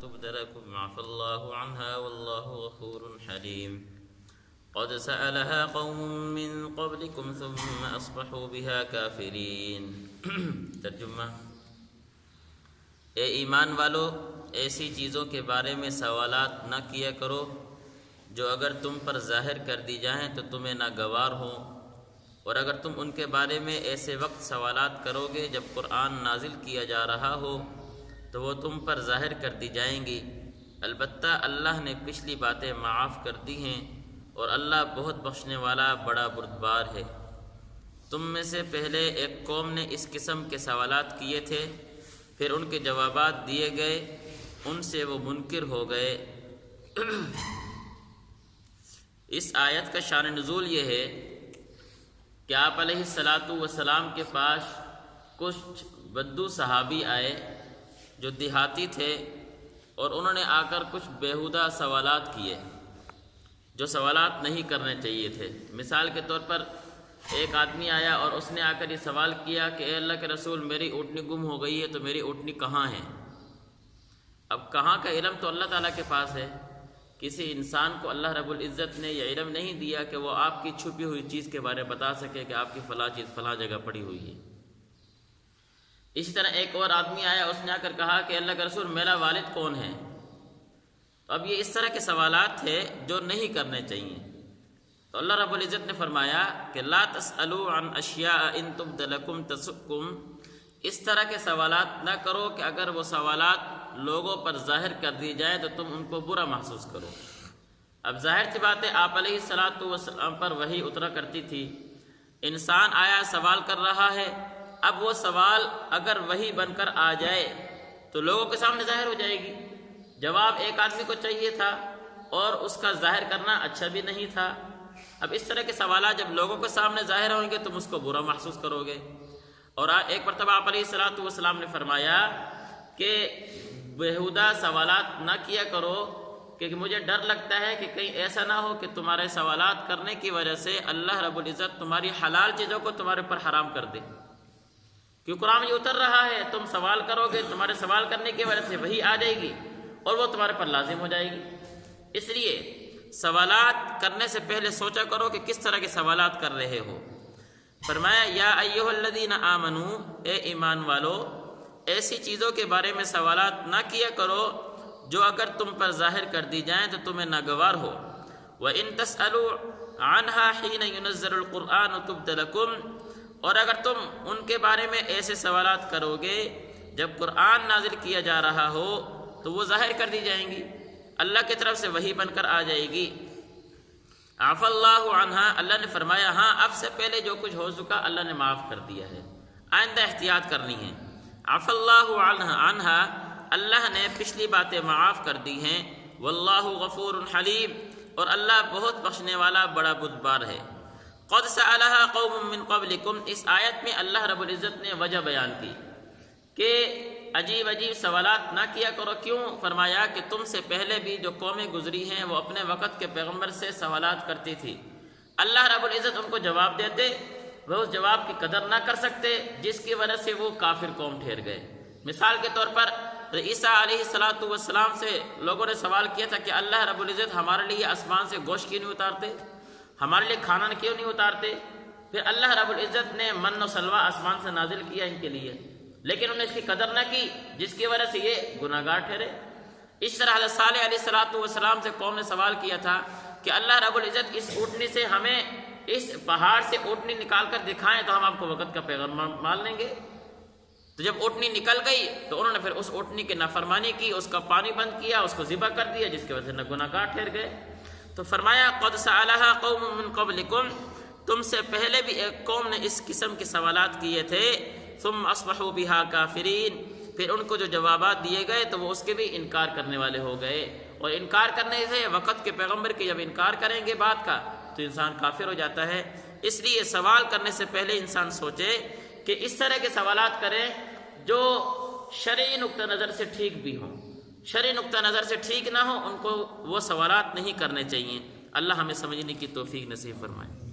تبد لكم عفى الله عنها والله غفور حليم قد سألها قوم من قبلكم ثم أصبحوا بها كافرين ترجمہ: اے ایمان والو، ایسی چیزوں کے بارے میں سوالات نہ کیا کرو جو اگر تم پر ظاہر کر دی جائیں تو تمہیں ناگوار ہوں، اور اگر تم ان کے بارے میں ایسے وقت سوالات کرو گے جب قرآن نازل کیا جا رہا ہو تو وہ تم پر ظاہر کر دی جائیں گی۔ البتہ اللہ نے پچھلی باتیں معاف کر دی ہیں اور اللہ بہت بخشنے والا بڑا بردبار ہے۔ تم میں سے پہلے ایک قوم نے اس قسم کے سوالات کیے تھے، پھر ان کے جوابات دیے گئے، ان سے وہ منکر ہو گئے۔ اس آیت کا شان نزول یہ ہے کہ آپ علیہ السلام کے پاس کچھ بدو صحابی آئے جو دیہاتی تھے، اور انہوں نے آ کر کچھ بیہودہ سوالات کیے جو سوالات نہیں کرنے چاہیے تھے۔ مثال کے طور پر ایک آدمی آیا اور اس نے آ کر یہ سوال کیا کہ اے اللہ کے رسول، میری اونٹنی گم ہو گئی ہے تو میری اونٹنی کہاں ہے؟ اب کہاں کا علم تو اللہ تعالیٰ کے پاس ہے۔ کسی انسان کو اللہ رب العزت نے یہ علم نہیں دیا کہ وہ آپ کی چھپی ہوئی چیز کے بارے میں بتا سکے کہ آپ کی فلاں چیز فلاں جگہ پڑی ہوئی ہے۔ اسی طرح ایک اور آدمی آیا، اس نے آ کر کہا کہ اللہ کے رسول، میرا والد کون ہے؟ تو اب یہ اس طرح کے سوالات تھے جو نہیں کرنے چاہیے۔ تو اللہ رب العزت نے فرمایا کہ لا تسألوا عن اشیاء ان تبد لکم تسؤکم، اس طرح کے سوالات نہ کرو کہ اگر وہ سوالات لوگوں پر ظاہر کر دی جائیں تو تم ان کو برا محسوس کرو۔ اب ظاہر سی بات ہے، آپ علیہ السلام پر وحی اترا کرتی تھی، انسان آیا سوال کر رہا ہے، اب وہ سوال اگر وحی بن کر آ جائے تو لوگوں کے سامنے ظاہر ہو جائے گی۔ جواب ایک آدمی کو چاہیے تھا اور اس کا ظاہر کرنا اچھا بھی نہیں تھا۔ اب اس طرح کے سوالات جب لوگوں کے سامنے ظاہر ہوں گے تم اس کو برا محسوس کرو گے۔ اور ایک مرتبہ آپ علیہ السلام نے فرمایا کہ بیہودہ سوالات نہ کیا کرو، کیونکہ مجھے ڈر لگتا ہے کہ کہیں ایسا نہ ہو کہ تمہارے سوالات کرنے کی وجہ سے اللہ رب العزت تمہاری حلال چیزوں کو تمہارے پر حرام کر دے۔ کیوں قرآن یہ اتر رہا ہے، تم سوال کرو گے، تمہارے سوال کرنے کی وجہ سے وہی آ جائے گی اور وہ تمہارے پر لازم ہو جائے گی۔ اس لیے سوالات کرنے سے پہلے سوچا کرو کہ کس طرح کے سوالات کر رہے ہو۔ فرمایا یا ایھا الذین آمنو، اے ایمان والو، ایسی چیزوں کے بارے میں سوالات نہ کیا کرو جو اگر تم پر ظاہر کر دی جائیں تو تمہیں ناگوار ہو۔ وَإِن تَسْأَلُوا عَنْهَا حِينَ يُنَزَّلُ الْقُرْآنُ تُبْدَ لَكُمْ، اور اگر تم ان کے بارے میں ایسے سوالات کرو گے جب قرآن نازل کیا جا رہا ہو تو وہ ظاہر کر دی جائیں گی، اللہ کی طرف سے وحی بن کر آ جائے گی۔ عفا اللہ عنہا، اللہ نے فرمایا ہاں اب سے پہلے جو کچھ ہو چکا اللہ نے معاف کر دیا ہے، آئندہ احتیاط کرنی ہے۔ عفا اللہ عنہا، اللہ نے پچھلی باتیں معاف کر دی ہیں۔ واللہ غفور حلیم، اور اللہ بہت بخشنے والا بڑا بردبار ہے۔ قد سألها قوم من قبلکم، اس آیت میں اللہ رب العزت نے وجہ بیان کی کہ عجیب عجیب سوالات نہ کیا کرو۔ کیوں؟ فرمایا کہ تم سے پہلے بھی جو قومیں گزری ہیں وہ اپنے وقت کے پیغمبر سے سوالات کرتی تھی، اللہ رب العزت ان کو جواب دیتے، وہ اس جواب کی قدر نہ کر سکتے جس کی وجہ سے وہ کافر قوم ٹھہر گئے۔ مثال کے طور پر عیسیٰ علیہ السلام سے لوگوں نے سوال کیا تھا کہ اللہ رب العزت ہمارے لیے آسمان سے گوشت کیوں نہیں اتارتے، ہمارے لیے کھانا کیوں نہیں اتارتے؟ پھر اللہ رب العزت نے من و سلوہ آسمان سے نازل کیا ان کے لیے، لیکن انہوں نے اس کی قدر نہ کی جس کی وجہ سے یہ گناہ گار ٹھہرے۔ اس طرح حضرت صالح علیہ السلام سے قوم نے سوال کیا تھا کہ اللہ رب العزت اس اونٹنی سے ہمیں اس پہاڑ سے اونٹنی نکال کر دکھائیں تو ہم آپ کو وقت کا پیغام مان لیں گے۔ تو جب اونٹنی نکل گئی تو انہوں نے پھر اس اونٹنی کی نافرمانی کی، اس کا پانی بند کیا، اس کو ذبح کر دیا، جس کی وجہ سے نہ گناہ گار ٹھہر گئے۔ تو فرمایا قد سألها قوم من قبلکم، تم سے پہلے بھی ایک قوم نے اس قسم کے سوالات کیے تھے۔ ثم اصبحوا بها کافرین، پھر ان کو جو جوابات دیے گئے تو وہ اس کے بھی انکار کرنے والے ہو گئے۔ اور انکار کرنے سے وقت کے پیغمبر کے جب انکار کریں گے بات کا تو انسان کافر ہو جاتا ہے۔ اس لیے سوال کرنے سے پہلے انسان سوچے کہ اس طرح کے سوالات کریں جو شرعی نقطہ نظر سے ٹھیک بھی ہوں، شرعی نقطہ نظر سے ٹھیک نہ ہو ان کو وہ سوالات نہیں کرنے چاہیے۔ اللہ ہمیں سمجھنے کی توفیق نصیب فرمائے۔